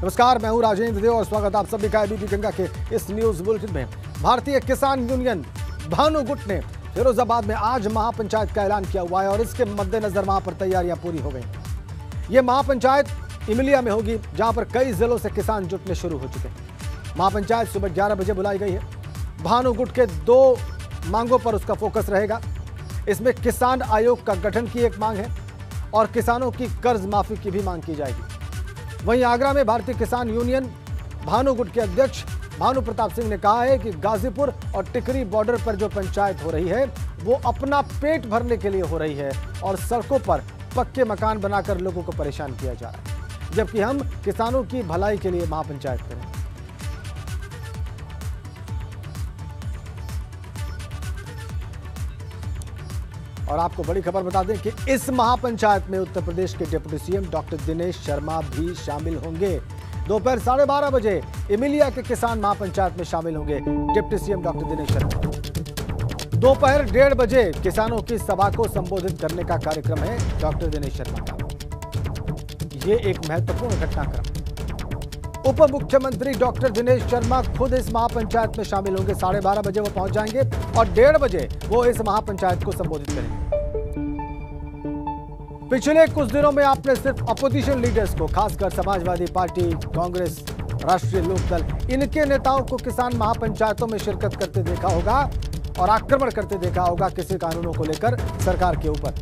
नमस्कार, मैं हूं राजेंद्र देव और स्वागत आप सभी का एबीपी गंगा के इस न्यूज बुलेटिन में। भारतीय किसान यूनियन भानु गुट ने फिरोजाबाद में आज महापंचायत का ऐलान किया हुआ है और इसके मद्देनजर वहां पर तैयारियां पूरी हो गई। ये महापंचायत इमिलिया में होगी, जहां पर कई जिलों से किसान जुटने शुरू हो चुके हैं। महापंचायत सुबह 11 बजे बुलाई गई है। भानु गुट के 2 मांगों पर उसका फोकस रहेगा। इसमें किसान आयोग का गठन की एक मांग है और किसानों की कर्ज माफी की भी मांग की जाएगी। वहीं आगरा में भारतीय किसान यूनियन भानु गुट के अध्यक्ष भानु प्रताप सिंह ने कहा है कि गाजीपुर और टिकरी बॉर्डर पर जो पंचायत हो रही है वो अपना पेट भरने के लिए हो रही है और सड़कों पर पक्के मकान बनाकर लोगों को परेशान किया जा रहा है, जबकि हम किसानों की भलाई के लिए महापंचायत करें। और आपको बड़ी खबर बता दें कि इस महापंचायत में उत्तर प्रदेश के deputy CM doctor Dinesh Sharma भी शामिल होंगे। दोपहर 12:30 बजे इमिलिया के किसान महापंचायत में शामिल होंगे deputy CM doctor Dinesh Sharma. दोपहर 1:30 बजे किसानों की सभा को संबोधित करने का कार्यक्रम है डॉक्टर दिनेश शर्मा का। ये एक महत्वपूर्ण घटनाक्रम। उप मुख्यमंत्री डॉक्टर दिनेश शर्मा खुद इस महापंचायत में शामिल होंगे। 12:30 बजे वो पहुंच जाएंगे और 1:30 बजे वो इस महापंचायत को संबोधित करेंगे। पिछले कुछ दिनों में आपने सिर्फ अपोजिशन लीडर्स को, खासकर समाजवादी पार्टी, कांग्रेस, राष्ट्रीय लोकदल, इनके नेताओं को किसान महापंचायतों में शिरकत करते देखा होगा और आक्रमण करते देखा होगा किसी कानूनों को लेकर सरकार के ऊपर।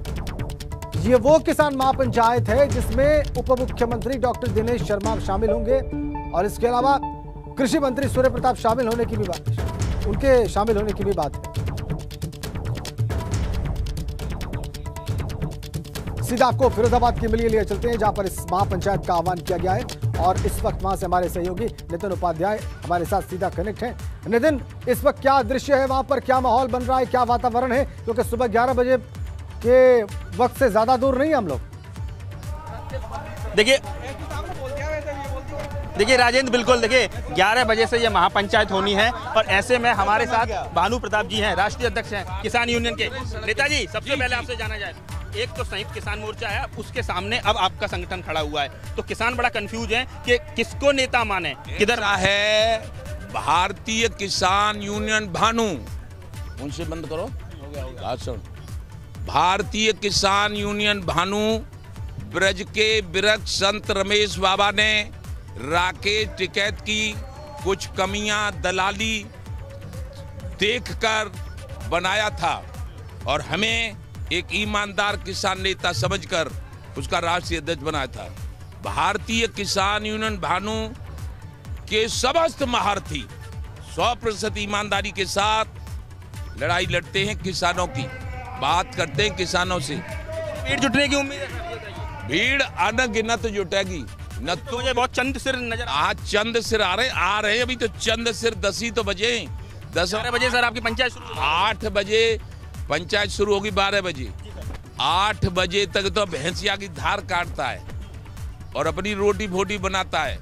ये वो किसान महापंचायत है जिसमें उप मुख्यमंत्री डॉक्टर दिनेश शर्मा शामिल होंगे और इसके अलावा कृषि मंत्री सूर्य प्रताप शामिल होने की भी बात है। सीधा आपको फिरोजाबाद के मिलिए लिए चलते हैं, जहां पर इस महापंचायत का आह्वान किया गया है और इस वक्त वहां से हमारे सहयोगी नितिन उपाध्याय हमारे साथ सीधा कनेक्ट हैं। नितिन, इस वक्त क्या दृश्य है वहां पर, क्या माहौल बन रहा है, क्या वातावरण है, क्योंकि सुबह 11 बजे के वक्त से ज्यादा दूर नहीं हम लोग। देखिए राजेंद्र, बिल्कुल देखिए 11 बजे से ये महापंचायत होनी है और ऐसे में हमारे साथ भानु प्रताप जी हैं, राष्ट्रीय अध्यक्ष हैं किसान यूनियन के। नेताजी, सबसे पहले आपसे जाना जाए, एक तो संयुक्त किसान मोर्चा है, उसके सामने अब आपका संगठन खड़ा हुआ है, तो किसान बड़ा कंफ्यूज है कि किसको नेता माने, किधर है। भारतीय किसान यूनियन भानु, उनसे बंद करो, सुन। भारतीय किसान यूनियन भानु ब्रज के बिरक संत रमेश बाबा ने राकेश टिकैत की कुछ कमियां दलाली देखकर बनाया था और हमें एक ईमानदार किसान नेता समझकर उसका राष्ट्रीय अध्यक्ष बनाया था। भारतीय किसान यूनियन भानु के समस्त महारथी 100% ईमानदारी के साथ लड़ाई लड़ते हैं, किसानों की बात करते हैं, किसानों से। भीड़ जुटने की उम्मीद है? भीड़ अनगिनत जुटेगी। न तो ये बहुत चंद सिर नजर आज चंद सिर आ रहे हैं। अभी तो चंद सिर 10 ही तो बजे। 12 बजे सर आपकी पंचायत शुरू? 8 बजे पंचायत शुरू होगी, 12 बजे। 8 बजे तक तो भैंसिया की धार काटता है और अपनी रोटी फोटी बनाता है,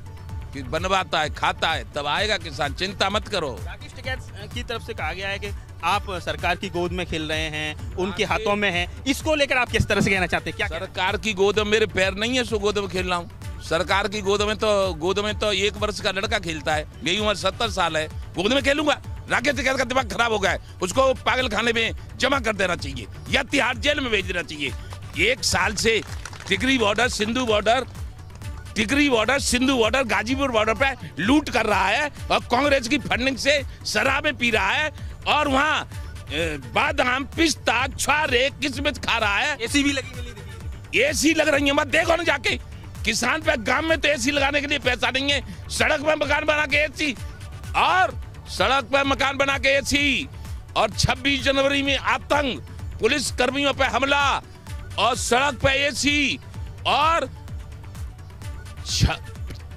बनवाता है, खाता है, तब आएगा किसान। चिंता मत करो। राकेश टिकैत की तरफ से कहा गया है कि आप सरकार की गोद में खेल रहे हैं, उनके हाथों में है, इसको लेकर आप किस तरह से कहना चाहते हैं? क्या सरकार की गोद में मेरे पैर नहीं है, सो गोद में खेल रहा हूँ। सरकार की गोद में तो 1 वर्ष का लड़का खेलता है, मेरी उम्र 70 साल है, गोद में खेलूंगा? राकेश टिकैत का दिमाग खराब हो गया है, उसको पागल खाने में जमा कर देना चाहिए या तिहाड़ जेल में भेज देना चाहिए। 1 साल से Tikri border, Sindhu border, Ghazipur border पे लूट कर रहा है और कांग्रेस की फंडिंग से शराबें पी रहा है और वहाँ बादाम, पिस्ता, छुआरे, किशमिश खा रहा है। एसी भी लगी, एसी लग रही है, मत देखो ना जाके। किसान पे गांव में तो एसी लगाने के लिए पैसा नहीं है, सड़क पे मकान बना के एसी और 26 जनवरी में आतंक, पुलिस कर्मियों पे हमला और सड़क पे एसी और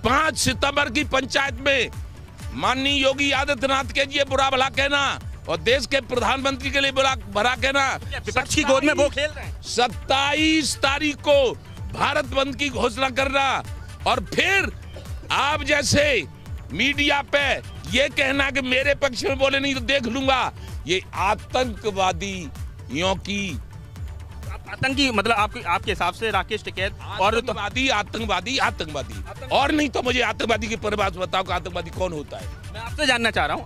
5 सितंबर की पंचायत में माननीय योगी आदित्यनाथ के लिए बुरा भला कहना और देश के प्रधानमंत्री के लिए बुरा भला कहना। विपक्ष की गोद में वो खेल रहे हैं। 27 तारीख को भारत बंद की घोषणा करना और फिर आप जैसे मीडिया पे ये कहना कि मेरे पक्ष में बोले नहीं तो देख लूंगा, ये आतंकवादियों की आतंकी मतलब आपके हिसाब से राकेश टिकैत और आतंकवादी और नहीं तो मुझे आतंकवादी की परिभाषा बताओ कि आतंकवादी कौन होता है। मैं आपसे जानना चाह रहा हूं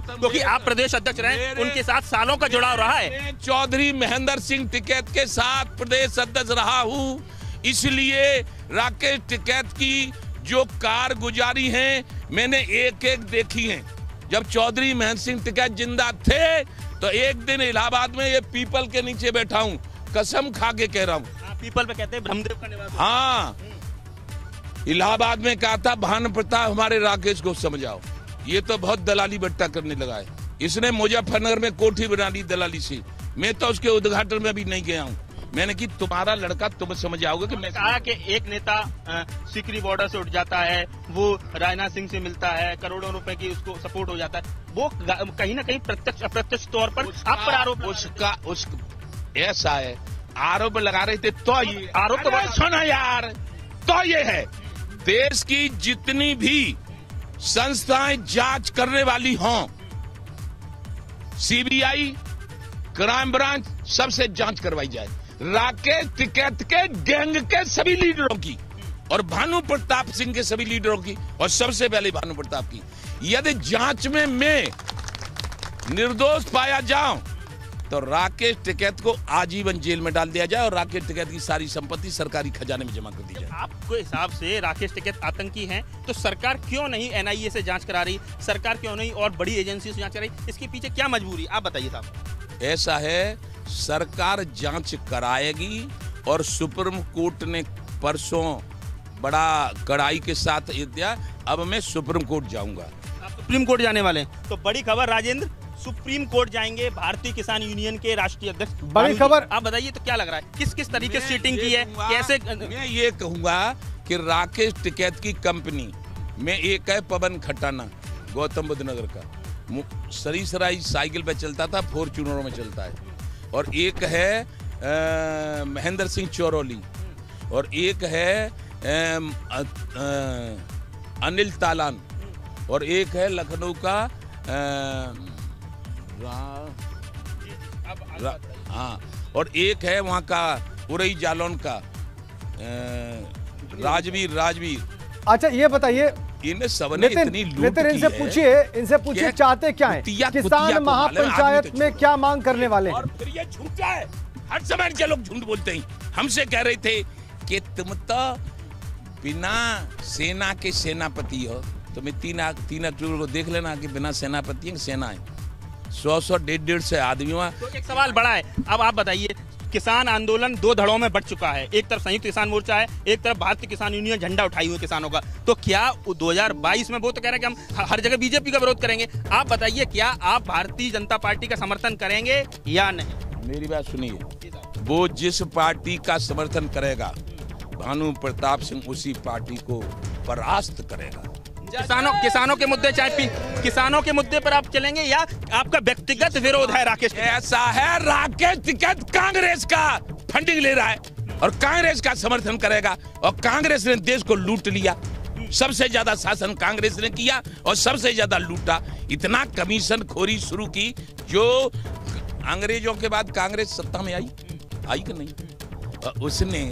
क्योंकि आप प्रदेश अध्यक्ष रहे, उनके साथ सालों का जुड़ाव रहा है। चौधरी महेंद्र सिंह टिकैत के साथ प्रदेश अध्यक्ष रहा हूं, इसलिए राकेश टिकैत की जो कारगुजारी है मैंने एक एक देखी है। जब चौधरी महेंद्र सिंह टिकैत जिंदा थे तो एक दिन इलाहाबाद में ये पीपल के नीचे बैठा हूं, कसम खा के कह रहा हूं। पीपल पे कहते हैं ब्रह्मदेव का निवास। हाँ, इलाहाबाद में कहा था भानु प्रताप हमारे राकेश को समझाओ। ये तो बहुत दलाली बट्टा करने लगा है। इसने मुजफ्फरनगर में कोठी बना ली दलाली से। मैं तो उसके उद्घाटन में भी नहीं गया हूँ। मैंने कि तुम्हारा लड़का तुम समझ आओगे कि मैं कहा कि एक नेता सीकरी बॉर्डर से उठ जाता है, वो राजनाथ सिंह से मिलता है, करोड़ों रुपए की उसको सपोर्ट हो जाता है, वो कहीं ना कहीं प्रत्यक्ष अप्रत्यक्ष तौर पर आप पर आरोप ऐसा है। आरोप लगा रहे थे तो ये आरोप तो सुना यार, तो ये है देश की जितनी भी संस्थाएं जांच करने वाली हों, सीबीआई, क्राइम ब्रांच, सबसे जांच करवाई जाए। राकेश टिकैत के गैंग के सभी लीडरों की और भानु प्रताप सिंह के सभी लीडरों की और सबसे पहले भानु प्रताप की। यदि जांच में मैं निर्दोष पाया जाऊं तो राकेश टिकैत को आजीवन जेल में डाल दिया जाए और राकेश टिकैत की सारी संपत्ति सरकारी खजाने में जमा कर दी जाए। आपके हिसाब से राकेश टिकैत आतंकी हैं, तो सरकार क्यों नहीं एनआईए से जांच करा रही, सरकार क्यों नहीं और बड़ी एजेंसी से जांच करा रही? इसके पीछे क्या मजबूरी, आप बताइए साहब। ऐसा है, सरकार जांच कराएगी और सुप्रीम कोर्ट ने परसों बड़ा कड़ाई के साथ ये दिया। अब मैं सुप्रीम कोर्ट जाऊंगा। आप सुप्रीम कोर्ट जाने वाले हैं? तो बड़ी खबर, राजेंद्र सुप्रीम कोर्ट जाएंगे भारतीय किसान यूनियन के राष्ट्रीय अध्यक्ष। बड़ी खबर, आप बताइए तो क्या लग रहा है, किस किस तरीके से सीटिंग की है, कैसे? मैं ये कहूंगा कि राकेश टिकैत की कंपनी में एक है पवन खट्टाना, गौतम बुद्ध नगर का, सरीसराय साइकिल पे चलता था, फॉर्च्यूनरों में चलता है, और एक है महेंद्र सिंह चौरोली, और एक है अनिल तालान, और एक है लखनऊ का हाँ, और एक है वहाँ का उरई जालौन का राजवीर। अच्छा ये बताइए, इन्हें सबने इतनी लूट की है। इनसे पूछिए चाहते क्या है? किसान महापंचायत में क्या मांग करने वाले हैं? और फिर ये झूठ है, हर समय के लोग झूठ बोलते हैं। हमसे कह रहे थे कि तुम तो बिना सेना के सेनापति हो। तुम्हें तीन अक्टूबर को देख लेना कि बिना सेनापति है, सेना है 100 150 आदमी। तो एक सवाल बड़ा है, अब आप बताइए, किसान आंदोलन दो धड़ों में बट चुका है। एक तरफ संयुक्त किसान मोर्चा है, एक तरफ भारतीय किसान यूनियन झंडा उठाई हुई किसानों का। तो क्या 2022 में वो तो कह रहे हैं कि हम हर जगह बीजेपी का विरोध करेंगे, आप बताइए क्या आप भारतीय जनता पार्टी का समर्थन करेंगे या नहीं? मेरी बात सुनिए, वो जिस पार्टी का समर्थन करेगा भानु प्रताप सिंह उसी पार्टी को परास्त करेगा। किसानों के मुद्दे, चाहे किसानों के मुद्दे पर आप चलेंगे या आपका व्यक्तिगत विरोध है राकेश? ऐसा है, राकेश टिकैत कांग्रेस का फंडिंग ले रहा है और कांग्रेस का समर्थन करेगा, और कांग्रेस ने देश को लूट लिया। सबसे ज्यादा शासन कांग्रेस ने किया और सबसे ज्यादा लूटा। इतना कमीशन खोरी शुरू की, जो अंग्रेजों के बाद कांग्रेस सत्ता में आई कि नहीं, और उसने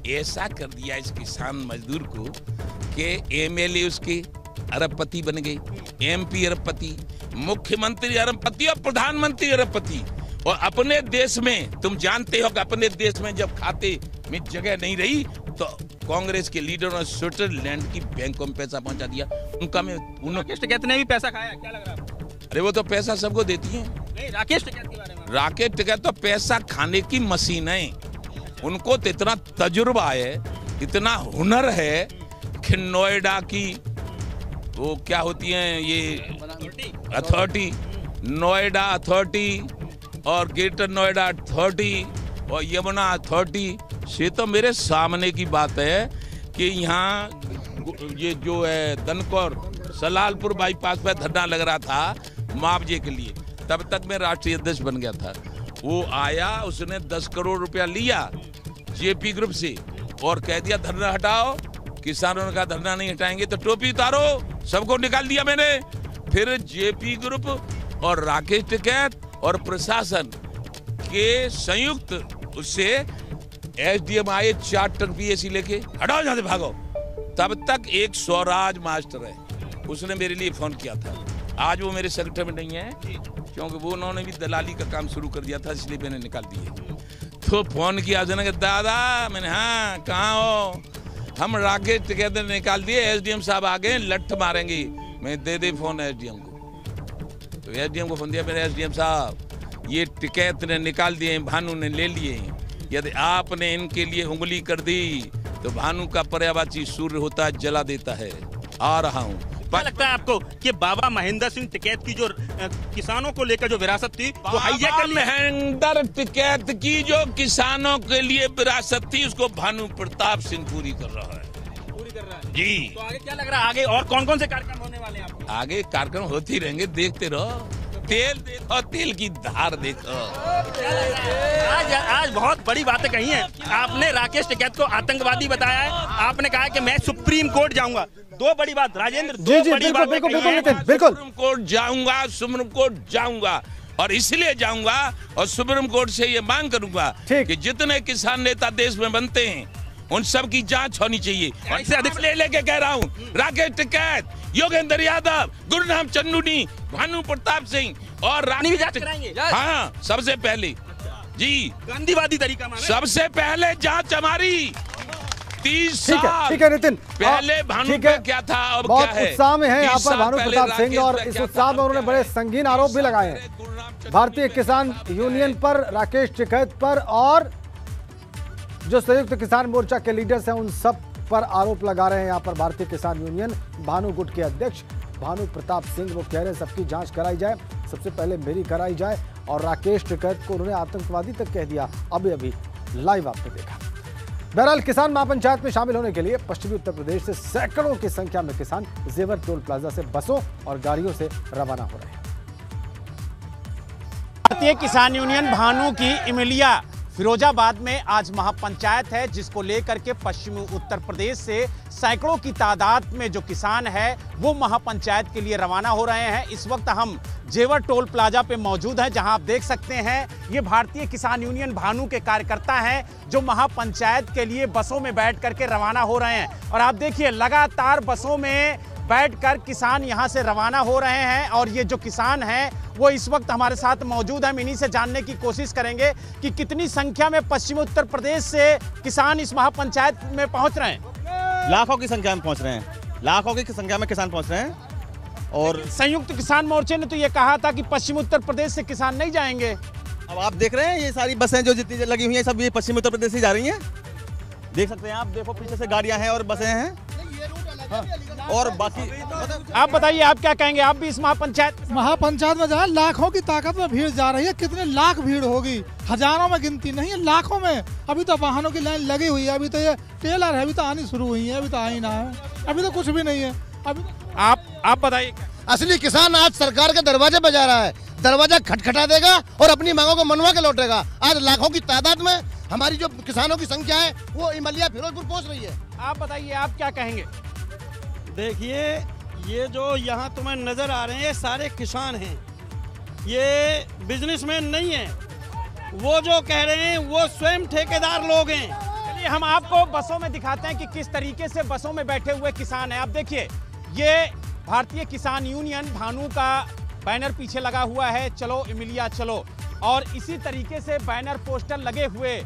ऐसा कर दिया इस किसान मजदूर को कि एमएलए उसके अरबपति बन गए, एमपी अरबपति, मुख्यमंत्री अरबपति और प्रधानमंत्री अरबपति। और अपने देश में तुम जानते हो कि अपने देश में जब खाते में जगह नहीं रही तो कांग्रेस के लीडरों ने स्विट्जरलैंड की बैंकों में पैसा पहुंचा दिया। उनका में राकेश टिकैत ने भी पैसा खाया, क्या लग रहा है आपको? अरे वो तो पैसा सबको देती है। नहीं, राकेश टिकैत के बारे में। राकेश टिकैत तो पैसा खाने की मशीन है। उनको तो इतना तजुर्बा है, इतना हुनर है कि नोएडा की वो क्या होती है ये अथॉरिटी, नोएडा अथॉरिटी और ग्रेटर नोएडा अथॉरिटी और यमुना अथॉरिटी से तो मेरे सामने की बात है कि यहाँ ये जो है दनकौर सलालपुर बाईपास पर धरना लग रहा था मुआवजे के लिए, तब तक मैं राष्ट्रीय अध्यक्ष बन गया था। वो आया, उसने 10 करोड़ रुपया लिया जेपी ग्रुप से और कह दिया धरना हटाओ। किसानों ने कहा धरना नहीं हटाएंगे तो टोपी उतारो, सबको निकाल दिया मैंने। फिर जेपी ग्रुप और राकेश टिकैत और प्रशासन के संयुक्त उससे एसडीएम आए 4 ट्रक पीएसी लेके, हटाओ यहाँ से, भागो। तब तक एक स्वराज मास्टर है, उसने मेरे लिए फोन किया था। आज वो मेरे सेक्टर में नहीं है, क्योंकि वो उन्होंने भी दलाली का काम शुरू कर दिया था, इसलिए मैंने निकाल दिए। तो फोन किया उसने, दादा, मैंने हाँ कहाँ हो? हम राकेश टिकैत निकाल दिए, एसडीएम साहब आ गए, लठ मारेंगे। मैं दे फोन एसडीएम को। तो एसडीएम को फोन दिया, मेरे एसडीएम साहब, ये टिकैत ने निकाल दिए, भानु ने ले लिए। यदि आपने इनके लिए उंगली कर दी तो भानु का पर्यायवाची सूर्य होता है, जला देता है। आ रहा हूँ। क्या लगता है आपको कि बाबा महेंद्र सिंह टिकैत की जो किसानों को लेकर जो विरासत थी वो हाईजैक कर लिया? महेंद्र टिकैत की जो किसानों के लिए विरासत थी, उसको भानु प्रताप सिंह पूरी कर रहा है। पूरी कर रहा है जी। तो आगे क्या लग रहा है, आगे और कौन कौन से कार्यक्रम होने वाले हैं आपके? आगे कार्यक्रम होते ही रहेंगे, देखते रहो। तेल देखो, तेल की धार देखो। आज बहुत बड़ी बातें कही हैं आपने। राकेश टिकैत को आतंकवादी बताया है, आपने कहा है कि मैं सुप्रीम कोर्ट जाऊंगा। दो बड़ी बात राजेंद्र, जी जी, बिल्कुल सुप्रीम कोर्ट जाऊंगा, सुप्रीम कोर्ट जाऊंगा, और इसलिए जाऊंगा और सुप्रीम कोर्ट से ये मांग करूंगा कि जितने किसान नेता देश में बनते हैं उन सब की जांच होनी चाहिए। और इससे अधिक लेके कह रहा हूँ, राकेश टिकैत, योगेंद्र यादव, गुरुनाम चन्नूनी, भानु प्रताप सिंह और रानी भी जांच कराएंगे। हाँ, सबसे पहले जी, गांधीवादी तरीका माने, सबसे पहले जांच हमारी 30 साल। ठीक है नितिन, पहले भानु का क्या था और बहुत क्या है? उत्साह में है यहाँ पर भानु प्रताप सिंह, और इस उत्साह में उन्होंने बड़े संगीन आरोप भी लगाए हैं भारतीय किसान यूनियन पर, राकेश टिकैत पर, और जो संयुक्त किसान मोर्चा के लीडर्स हैं उन सब पर आरोप लगा रहे हैं यहाँ पर भारतीय किसान यूनियन भानु गुट के अध्यक्ष भानु प्रताप सिंह। वो कह रहे हैं सबकी जांच कराई जाए, सबसे पहले मेरी कराई जाए, और राकेश टिकैत को उन्होंने आतंकवादी तक कह दिया। अभी लाइव आपने देखा। बहरहाल किसान महापंचायत में शामिल होने के लिए पश्चिमी उत्तर प्रदेश से सैकड़ों की संख्या में किसान जेवर टोल प्लाजा से बसों और गाड़ियों से रवाना हो रहे हैं। भारतीय किसान यूनियन भानु की इमलिया फिरोजाबाद में आज महापंचायत है, जिसको लेकर के पश्चिमी उत्तर प्रदेश से सैकड़ों की तादाद में जो किसान है वो महापंचायत के लिए रवाना हो रहे हैं। इस वक्त हम जेवर टोल प्लाजा पे मौजूद हैं, जहां आप देख सकते हैं ये भारतीय किसान यूनियन भानु के कार्यकर्ता हैं जो महापंचायत के लिए बसों में बैठ करके रवाना हो रहे हैं। और आप देखिए लगातार बसों में बैठकर किसान यहां से रवाना हो रहे हैं, और ये जो किसान हैं वो इस वक्त हमारे साथ मौजूद हैं। हम इन्हीं से जानने की कोशिश करेंगे कि कितनी संख्या में पश्चिमी उत्तर प्रदेश से किसान इस महापंचायत में पहुंच रहे हैं। लाखों की संख्या में पहुंच रहे हैं, लाखों की संख्या में किसान पहुंच रहे हैं। और संयुक्त किसान मोर्चे ने तो ये कहा था कि पश्चिमी उत्तर प्रदेश से किसान नहीं जाएंगे। अब आप देख रहे हैं ये सारी बसें जो जितनी लगी हुई हैं सब ये पश्चिमी उत्तर प्रदेश से जा रही हैं। देख सकते हैं आप, देखो पीछे से गाड़ियां हैं और बसें हैं। हाँ। और बाकी आप बताइए, आप क्या कहेंगे? आप भी इस महापंचायत में जाए, लाखों की ताकत में भीड़ जा रही है। कितने लाख भीड़ होगी, हजारों में गिनती नहीं है, लाखों में। अभी तो वाहनों की लाइन लगी हुई है, अभी तो ये टेलर है, अभी तो आनी शुरू हुई है, अभी तो आई ना है, अभी तो कुछ भी नहीं है। अभी आप बताइए। असली किसान आज सरकार के दरवाजे बजा रहा है, दरवाजा खटखटा देगा और अपनी मांगों को मनवा के लौटेगा। आज लाखों की तादाद में हमारी जो किसानों की संख्या है वो इमलिया फिरोजपुर पहुंच रही है। आप बताइए, आप क्या कहेंगे? देखिए, ये जो यहाँ तुम्हें नजर आ रहे हैं ये सारे किसान हैं, ये बिजनेसमैन नहीं हैं। वो जो कह रहे हैं वो स्वयं ठेकेदार लोग हैं। चलिए हम आपको बसों में दिखाते हैं कि किस तरीके से बसों में बैठे हुए किसान हैं। आप देखिए, ये भारतीय किसान यूनियन भानु का बैनर पीछे लगा हुआ है, चलो इमलिया चलो, और इसी तरीके से बैनर पोस्टर लगे हुए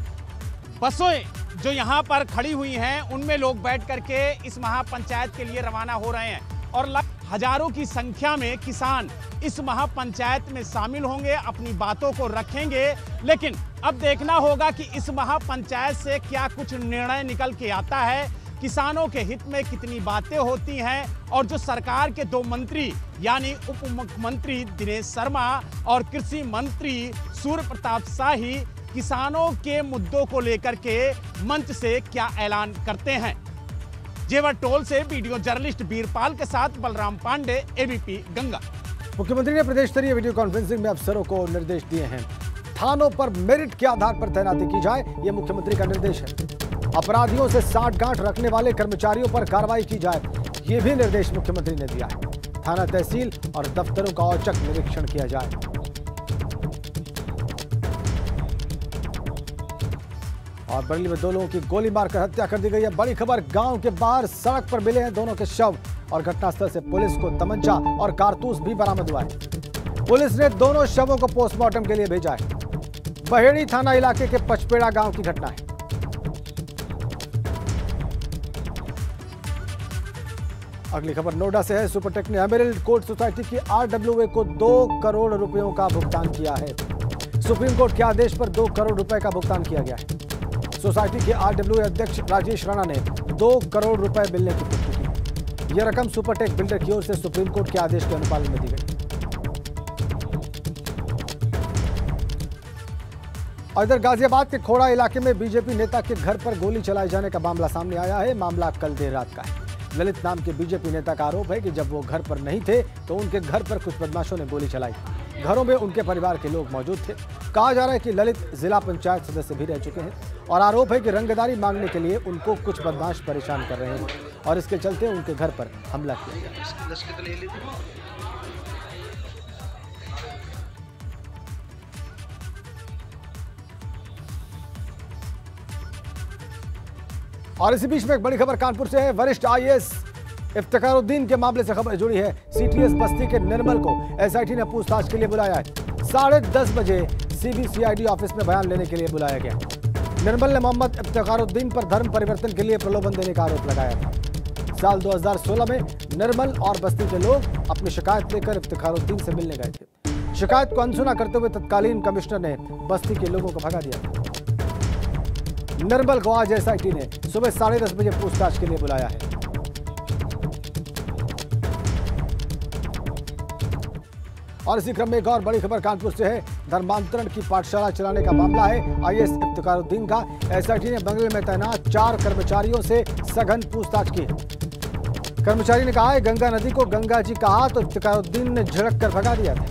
बसें जो यहाँ पर खड़ी हुई हैं उनमें लोग बैठ करके इस महापंचायत के लिए रवाना हो रहे हैं। और हजारों की संख्या में किसान इस महापंचायत में शामिल होंगे, अपनी बातों को रखेंगे। लेकिन अब देखना होगा कि इस महापंचायत से क्या कुछ निर्णय निकल के आता है, किसानों के हित में कितनी बातें होती हैं, और जो सरकार के दो मंत्री यानी उप मुख्यमंत्री दिनेश शर्मा और कृषि मंत्री सूर्य प्रताप शाही किसानों के मुद्दों को लेकर के मंच से क्या ऐलान करते हैं। जेवर टोल से वीडियो जर्नलिस्ट वीरपाल के साथ बलराम पांडे, एबीपी गंगा। मुख्यमंत्री ने प्रदेश स्तरीय वीडियो कॉन्फ्रेंसिंग में अफसरों को निर्देश दिए हैं। थानों पर मेरिट के आधार पर तैनाती की जाए, यह मुख्यमंत्री का निर्देश है। अपराधियों से साठगांठ रखने वाले कर्मचारियों पर कार्रवाई की जाए, यह भी निर्देश मुख्यमंत्री ने दिया है। थाना, तहसील और दफ्तरों का औचक निरीक्षण किया जाए। और बरेली में 2 लोगों की गोली मारकर हत्या कर दी गई है। बड़ी खबर, गांव के बाहर सड़क पर मिले हैं दोनों के शव और घटनास्थल से पुलिस को तमंचा और कारतूस भी बरामद हुआ है। पुलिस ने दोनों शवों को पोस्टमार्टम के लिए भेजा है। बहेड़ी थाना इलाके के पचपेड़ा गांव की घटना है। अगली खबर नोएडा से है। सुपरटेक ने एमरल्ड कोर्ट सोसाइटी की आरडब्ल्यूए को 2 करोड़ रुपयों का भुगतान किया है। सुप्रीम कोर्ट के आदेश पर 2 करोड़ रुपए का भुगतान किया गया है। सोसाइटी के आरडब्ल्यूए अध्यक्ष राजेश राणा ने 2 करोड़ रुपए मिलने की पुष्टि की। यह रकम सुपरटेक बिल्डर की ओर से सुप्रीम कोर्ट के आदेश के अनुपालन में दी गई। और इधर गाजियाबाद के खोड़ा इलाके में बीजेपी नेता के घर पर गोली चलाए जाने का मामला सामने आया है। मामला कल देर रात का है। ललित नाम के बीजेपी नेता का आरोप है कि जब वो घर पर नहीं थे तो उनके घर पर कुछ बदमाशों ने गोली चलाई। घरों में उनके परिवार के लोग मौजूद थे। कहा जा रहा है कि ललित जिला पंचायत सदस्य भी रह चुके हैं और आरोप है कि रंगदारी मांगने के लिए उनको कुछ बदमाश परेशान कर रहे हैं और इसके चलते उनके घर पर हमला किया गया। और इसी बीच में एक बड़ी खबर कानपुर से है। वरिष्ठ आईएएस इफ्तिखारुद्दीन के मामले से खबर जुड़ी है। सीटीएस बस्ती के निर्मल को एसआईटी ने पूछताछ के लिए बुलाया है। 10:30 बजे सीबीसीआईडी ऑफिस में बयान लेने के लिए बुलाया गया। निर्मल ने मोहम्मद इफ्तिखारुद्दीन पर धर्म परिवर्तन के लिए प्रलोभन देने का आरोप लगाया था। साल 2016 में निर्मल और बस्ती के लोग अपनी शिकायत लेकर इफ्तिखारुद्दीन से मिलने गए थे। शिकायत को अनसुना करते हुए तत्कालीन कमिश्नर ने बस्ती के लोगों को भगा दिया। निर्मल को आज एसआईटी ने सुबह 10:30 बजे पूछताछ के लिए बुलाया है। और इसी क्रम में एक और बड़ी खबर कानपुर से है। धर्मांतरण की पाठशाला चलाने का मामला है आईएएस इफ्तिखारुद्दीन का। एसआईटी ने बंगले में तैनात 4 कर्मचारियों से सघन पूछताछ की। कर्मचारी ने कहा है गंगा नदी को गंगा जी कहा तो इफ्तिखारुद्दीन ने झिड़क कर भगा दिया था।